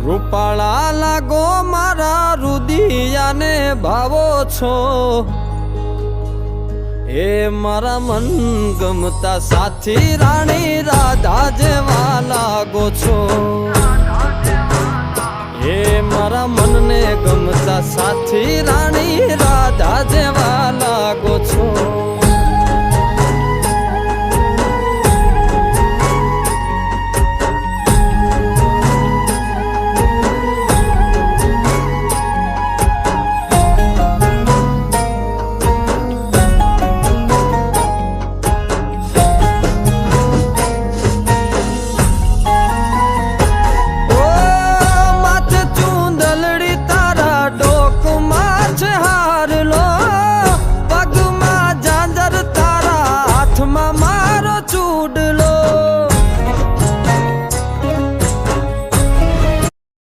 રૂપાળા લાગો મારા રુદિયાને ભાવો છો, એ મારા મન ગમતા સાથી રાણી રાધા જેવા લાગો છો, એ મારા મનને ગમતા સાથી